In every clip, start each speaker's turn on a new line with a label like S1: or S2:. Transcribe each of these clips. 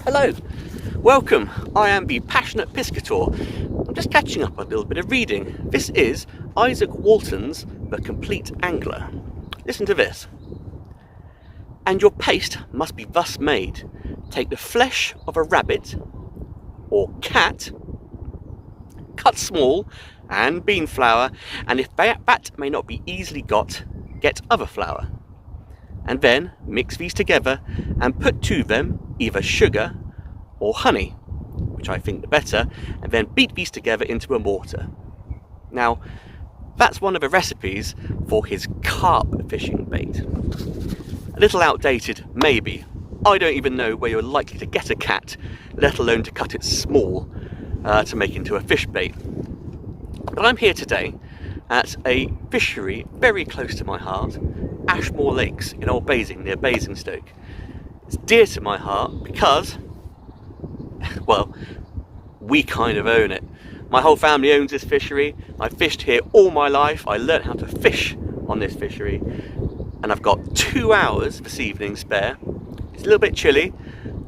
S1: Hello, welcome. I am the Passionate Piscator. I'm just catching up on a little bit of reading. This is Isaac Walton's The Complete Angler. Listen to this. And your paste must be thus made. Take the flesh of a rabbit or cat, cut small, and bean flour, and if that may not be easily got, get other flour. And then mix these together and put to them either sugar or honey, which I think the better, and then beat these together into a mortar. Now, that's one of the recipes for his carp fishing bait. A little outdated, maybe. I don't even know where you're likely to get a cat, let alone to cut it small to make into a fish bait. But I'm here today at a fishery very close to my heart, Ashmoor Lakes in Old Basing, near Basingstoke. It's dear to my heart because, well, we kind of own it. My whole family owns this fishery. I've fished here all my life. I learned how to fish on this fishery, and I've got 2 hours this evening spare. It's a little bit chilly,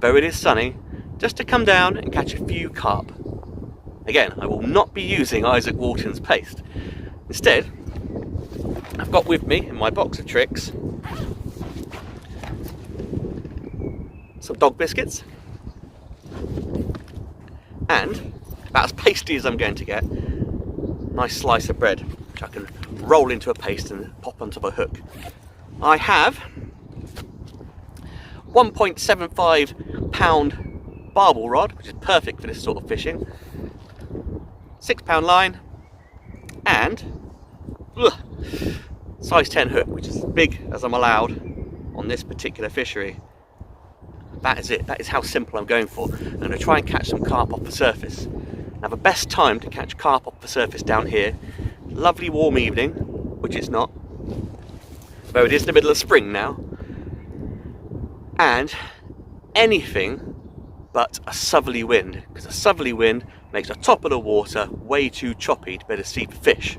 S1: though it is sunny, just to come down and catch a few carp. Again, I will not be using Isaac Walton's paste. Instead, I've got with me in my box of tricks some dog biscuits and, about as pasty as I'm going to get, a nice slice of bread which I can roll into a paste and pop onto a hook. I have 1.75 pound barbel rod, which is perfect for this sort of fishing, 6 pound line, and size 10 hook, which is as big as I'm allowed on this particular fishery. That is it. That is how simple I'm going for. I'm going to try and catch some carp off the surface. Now, the best time to catch carp off the surface down here, lovely warm evening, which it's not, though it is the middle of spring now, and anything but a southerly wind, because a southerly wind makes the top of the water way too choppy to better see the fish.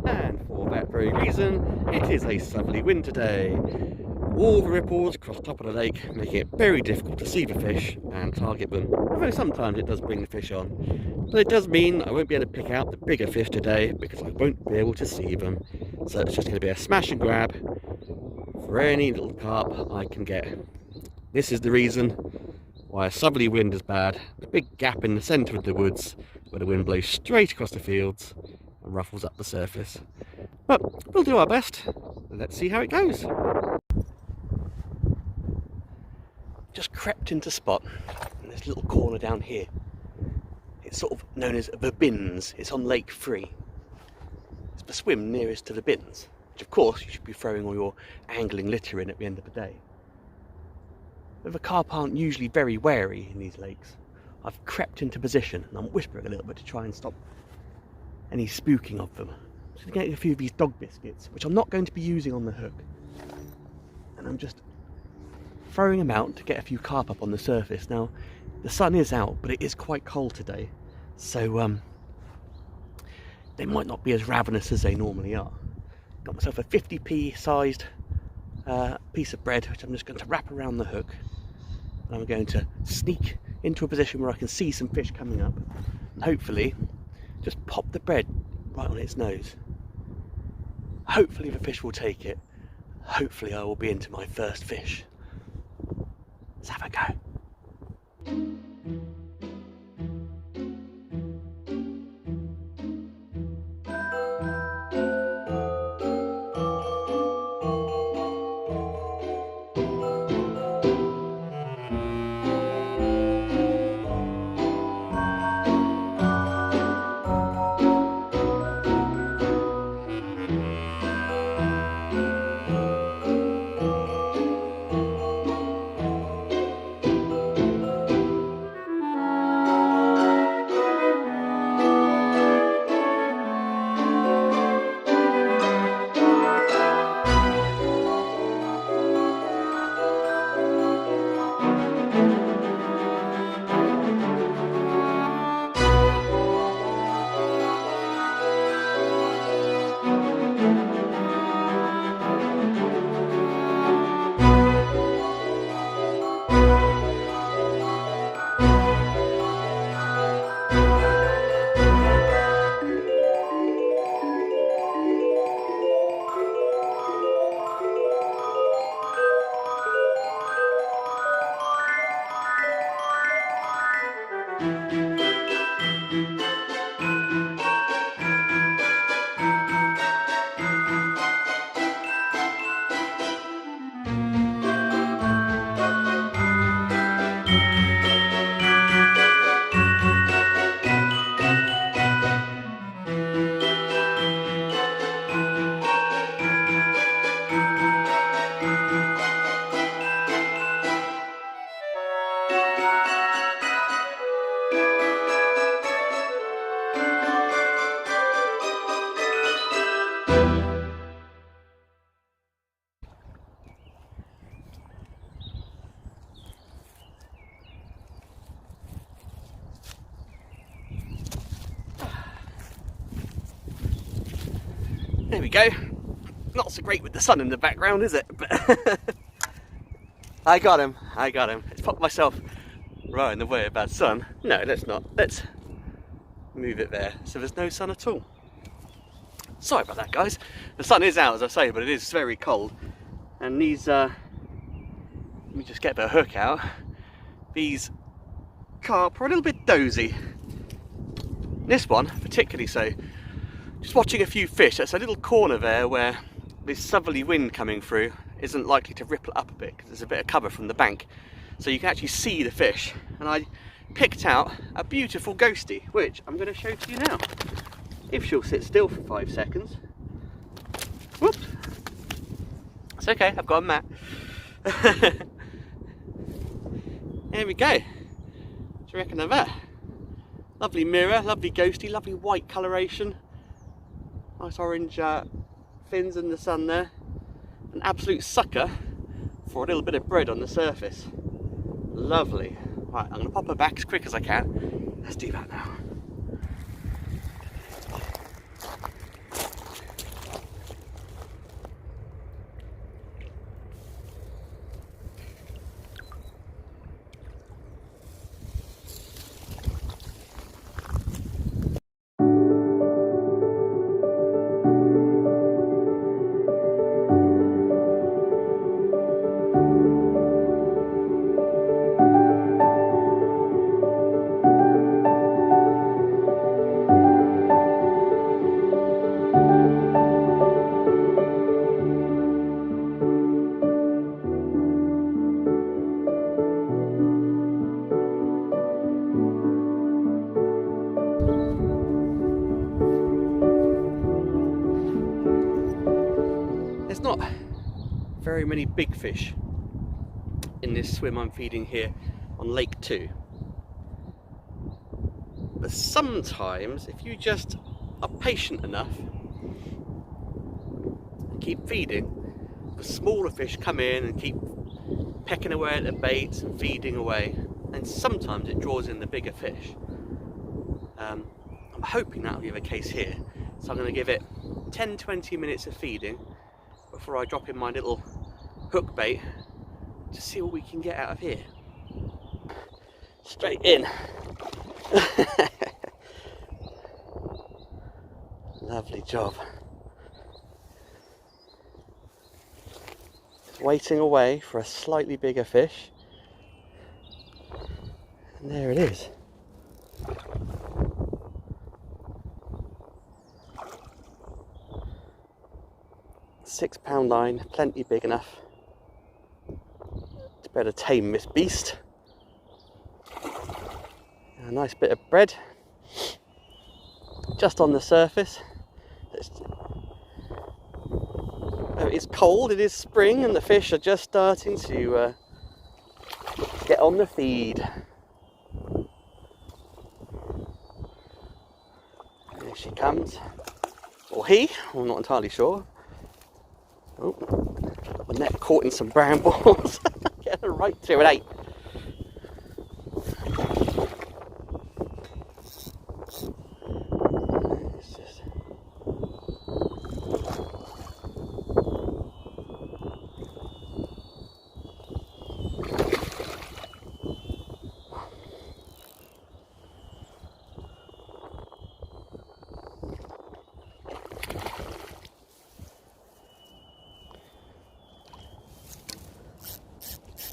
S1: And for that very reason, it is a southerly wind today. All the ripples across the top of the lake, making it very difficult to see the fish and target them. Although sometimes it does bring the fish on. But it does mean I won't be able to pick out the bigger fish today because I won't be able to see them. So it's just going to be a smash and grab for any little carp I can get. This is the reason why a southerly wind is bad. The big gap in the centre of the woods where the wind blows straight across the fields and ruffles up the surface. But we'll do our best. Let's see how it goes. Just crept into spot in this little corner down here. It's sort of known as the bins. It's on Lake Free. It's the swim nearest to the bins, which of course you should be throwing all your angling litter in at the end of the day. But the carp aren't usually very wary in these lakes. I've crept into position and I'm whispering a little bit to try and stop any spooking of them. I'm just getting a few of these dog biscuits, which I'm not going to be using on the hook. And I'm just throwing them out to get a few carp up on the surface. Now, the sun is out, but it is quite cold today, so they might not be as ravenous as they normally are. Got myself a 50p sized piece of bread, which I'm just going to wrap around the hook, and I'm going to sneak into a position where I can see some fish coming up, and hopefully just pop the bread right on its nose. Hopefully the fish will take it. Hopefully I will be into my first fish. Let's have a go. There we go. Not so great with the sun in the background, is it? But I got him. Let's put myself right in the way of bad sun. No, let's not. Let's move it there so there's no sun at all. Sorry about that, guys. The sun is out, as I say, but it is very cold. And these, let me just get the hook out. These carp are a little bit dozy. This one, particularly so. Just watching a few fish. There's a little corner there where this southerly wind coming through isn't likely to ripple it up a bit because there's a bit of cover from the bank. So you can actually see the fish. And I picked out a beautiful ghostie, which I'm going to show to you now. If she'll sit still for 5 seconds. Whoops. It's okay, I've got a mat. There we go. What do you reckon of that? Lovely mirror, lovely ghostie, lovely white coloration. Nice orange fins in the sun there. An absolute sucker for a little bit of bread on the surface. Lovely. Right, I'm going to pop her back as quick as I can. Let's do that now. There's not very many big fish in this swim I'm feeding here on Lake 2. But sometimes, if you just are patient enough and keep feeding, the smaller fish come in and keep pecking away at the baits and feeding away, and sometimes it draws in the bigger fish. I'm hoping that'll be the case here, so I'm going to give it 10-20 minutes of feeding before I drop in my little hook bait to see what we can get out of here. Straight in. Lovely job. Just waiting away for a slightly bigger fish. And there it is. £6 line, plenty big enough to better tame this beast. A nice bit of bread just on the surface. It's cold, it is spring, and the fish are just starting to get on the feed. There she comes, or he, I'm not entirely sure. Oh, got my net caught in some brambles. Get her right to it, eh?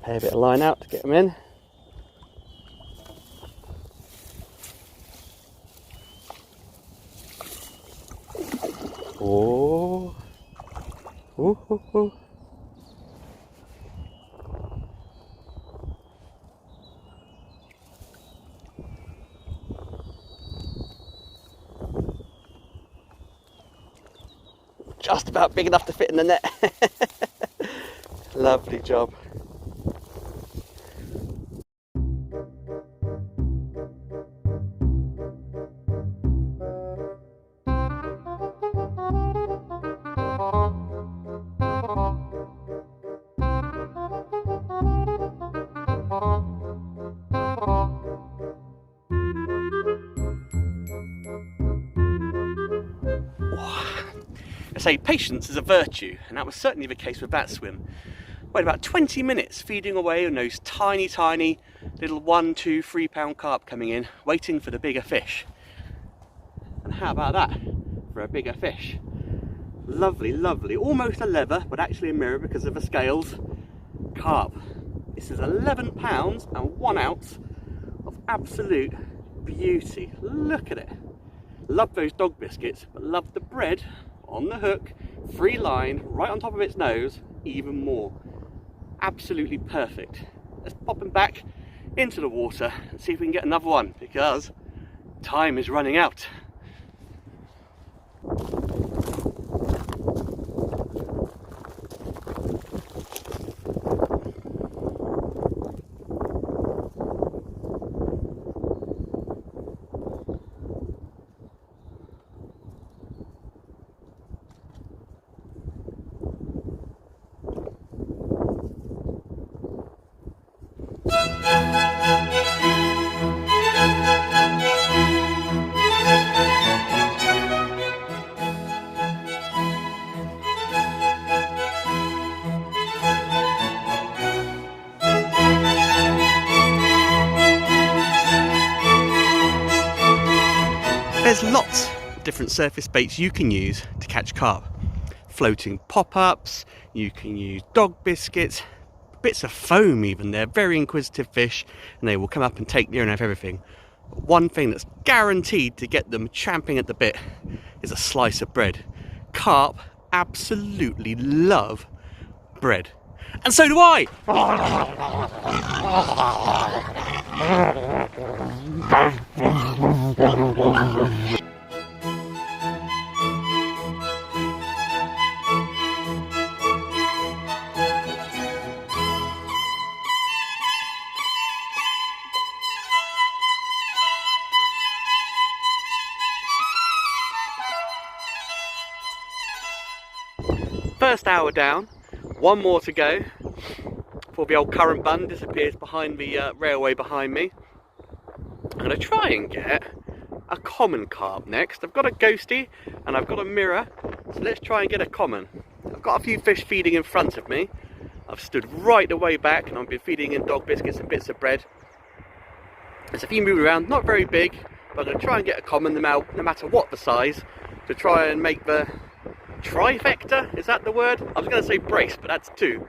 S1: Pay a bit of line out to get them in. Oh. Ooh, ooh, ooh. Just about big enough to fit in the net. Lovely job. I say patience is a virtue, and that was certainly the case with that swim. Wait about 20 minutes feeding away on those tiny little 1, 2, 3 pound carp coming in, waiting for the bigger fish. And how about that for a bigger fish? Lovely, lovely, almost a leather, but actually a mirror because of the scales. Carp. This is 11 pounds and 1 ounce of absolute beauty. Look at it. Love those dog biscuits, but love the bread on the hook, free line, right on top of its nose, even more. Absolutely perfect. Let's pop him back into the water and see if we can get another one, because time is running out. There's lots of different surface baits you can use to catch carp. Floating pop-ups, you can use dog biscuits, bits of foam even. They're very inquisitive fish and they will come up and take near enough everything. But one thing that's guaranteed to get them champing at the bit is a slice of bread. Carp absolutely love bread. And so do I! First hour down, one more to go before the old current bun disappears behind the railway behind me. I'm going to try and get a common carp next. I've got a ghosty and I've got a mirror, so let's try and get a common. I've got a few fish feeding in front of me. I've stood right the way back and I've been feeding in dog biscuits and bits of bread. There's a few moving around, not very big, but I'm going to try and get a common no matter what the size, to try and make the trifecta, is that the word? I was going to say brace, but that's two.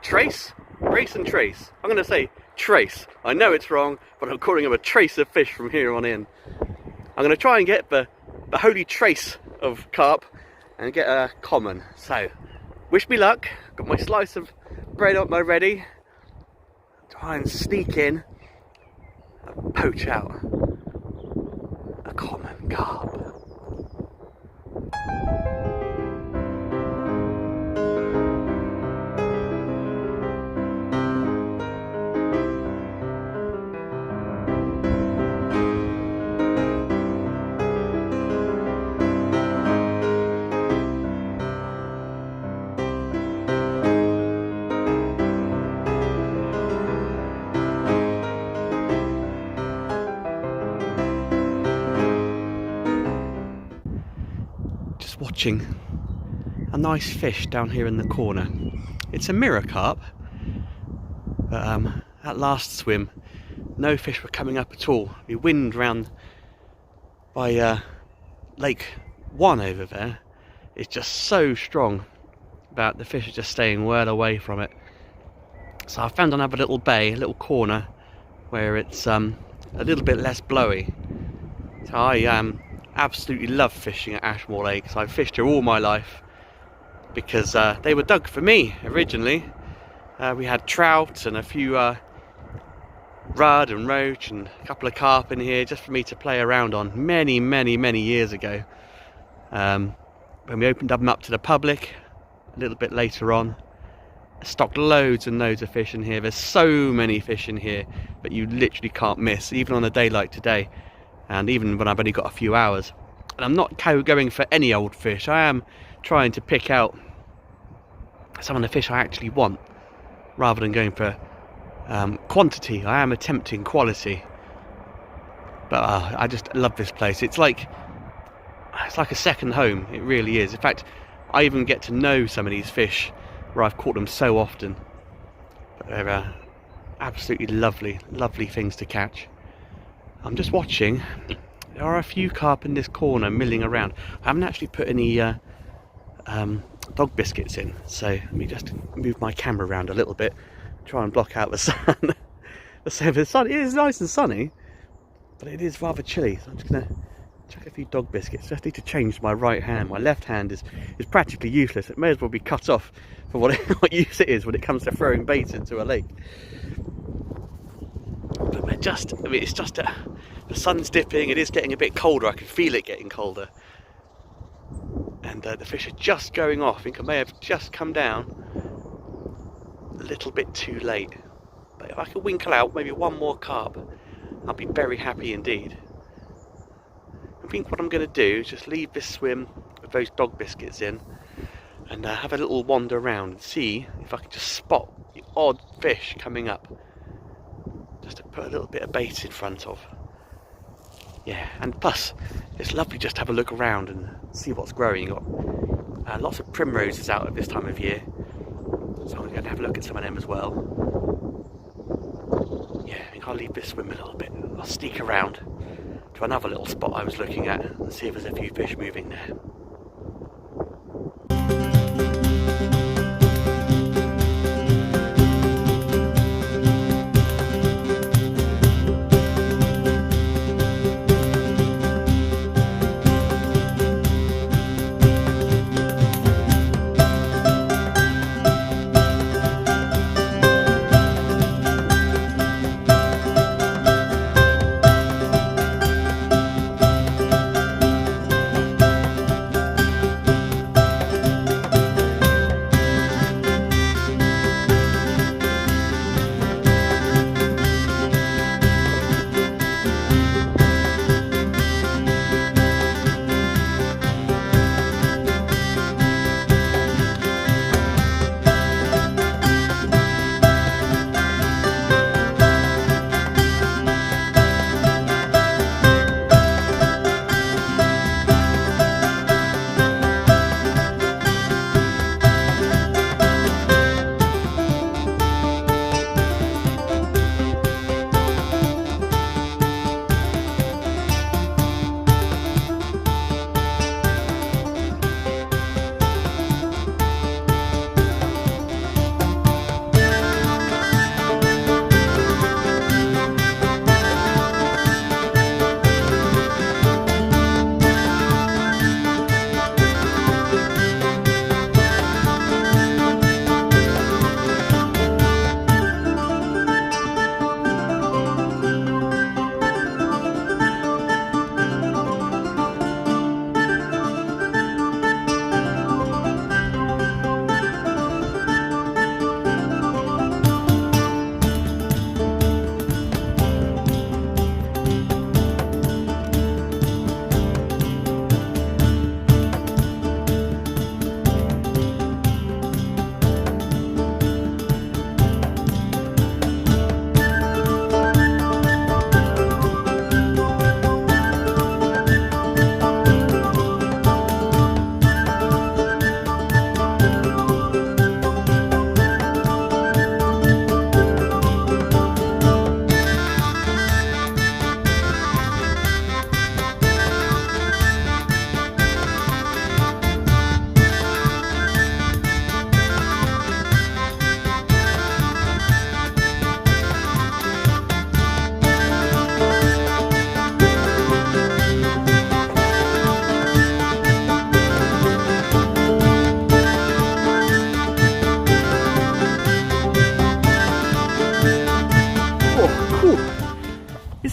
S1: Trace? Brace and trace. I'm going to say trace. I know it's wrong, but I'm calling them a trace of fish from here on in. I'm going to try and get the holy trace of carp and get a common. So, wish me luck. Got my slice of bread up my ready. Try and sneak in and poach out a common carp. Watching a nice fish down here in the corner. It's a mirror carp, but at last swim no fish were coming up at all. The wind round by Lake 1 over there is just so strong that the fish are just staying well away from it. So I found another little bay, a little corner where it's a little bit less blowy. So I am absolutely love fishing at Ashmoor Lakes. I've fished here all my life because they were dug for me originally. We had trout and a few rudd and roach and a couple of carp in here just for me to play around on many years ago. When we opened them up to the public a little bit later on, I stocked loads and loads of fish in here. There's so many fish in here that you literally can't miss, even on a day like today, and even when I've only got a few hours. And I'm not going for any old fish. I am trying to pick out some of the fish I actually want, rather than going for quantity. I am attempting quality. But I just love this place. It's like a second home. It really is. In fact, I even get to know some of these fish where I've caught them so often. But they're absolutely lovely things to catch. I'm just watching. There are a few carp in this corner milling around. I haven't actually put any dog biscuits in, so let me just move my camera around a little bit, try and block out the sun. The sun, it is nice and sunny, but it is rather chilly, so I'm just going to chuck a few dog biscuits. Just need to change my right hand. My left hand is practically useless. It may as well be cut off for what use it is when it comes to throwing bait into a lake. But it's just the sun's dipping. It is getting a bit colder. I can feel it getting colder, and the fish are just going off. I think I may have just come down a little bit too late, but if I could winkle out maybe one more carp, I'll be very happy indeed. I think what I'm going to do is just leave this swim with those dog biscuits in and have a little wander around and see if I can just spot the odd fish coming up, just to put a little bit of bait in front of. Yeah, and plus it's lovely just to have a look around and see what's growing. You've got lots of primroses out at this time of year, so I'm going to have a look at some of them as well. Yeah, I think I'll leave this swim a little bit. I'll sneak around to another little spot I was looking at and see if there's a few fish moving there.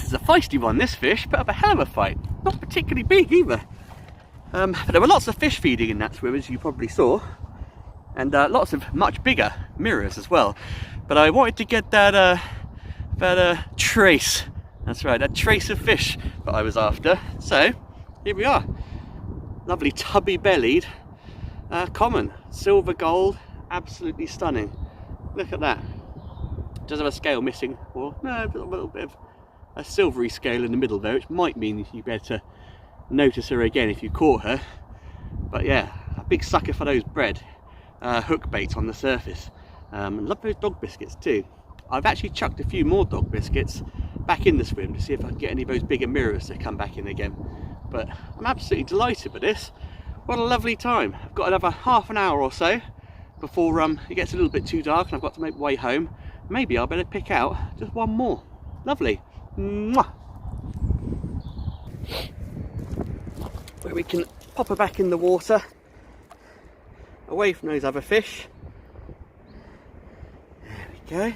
S1: is a feisty one, this fish. Put up a hell of a fight. Not particularly big either. But there were lots of fish feeding in that swim, as you probably saw. And lots of much bigger mirrors as well. But I wanted to get that trace. That's right, that trace of fish that I was after. So, here we are. Lovely tubby bellied common, silver gold, absolutely stunning. Look at that. Does have a scale missing, or no, a little bit of a silvery scale in the middle there, which might mean you better notice her again if you caught her. But yeah, a big sucker for those bread hook bait on the surface. Love those dog biscuits too. I've actually chucked a few more dog biscuits back in the swim to see if I can get any of those bigger mirrors to come back in again. But I'm absolutely delighted with this. What a lovely time. I've got another half an hour or so before it gets a little bit too dark and I've got to make my way home. Maybe I'll better pick out just one more. Lovely. Mwah. Where we can pop her back in the water, away from those other fish. There we go.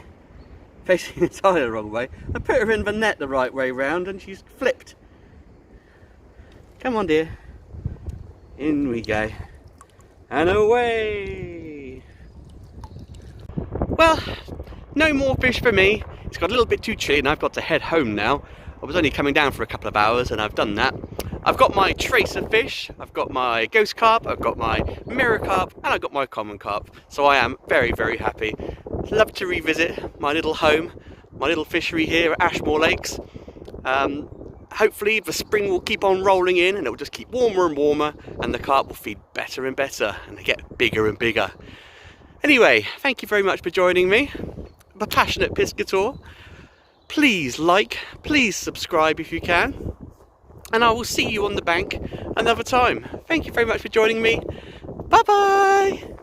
S1: Facing entirely the wrong way. I put her in the net the right way round and she's flipped. Come on, dear. In we go. And away. Well, no more fish for me. It's got a little bit too chilly and I've got to head home now. I was only coming down for a couple of hours and I've done that. I've got my trace of fish, I've got my Ghost Carp, I've got my Mirror Carp, and I've got my Common Carp. So I am very, very happy. Love to revisit my little home, my little fishery here at Ashmoor Lakes. Hopefully the spring will keep on rolling in and it will just keep warmer and warmer and the carp will feed better and better and they get bigger and bigger. Anyway, thank you very much for joining me. I'm a passionate piscator. Please like, please subscribe if you can. And I will see you on the bank another time. Thank you very much for joining me. Bye bye.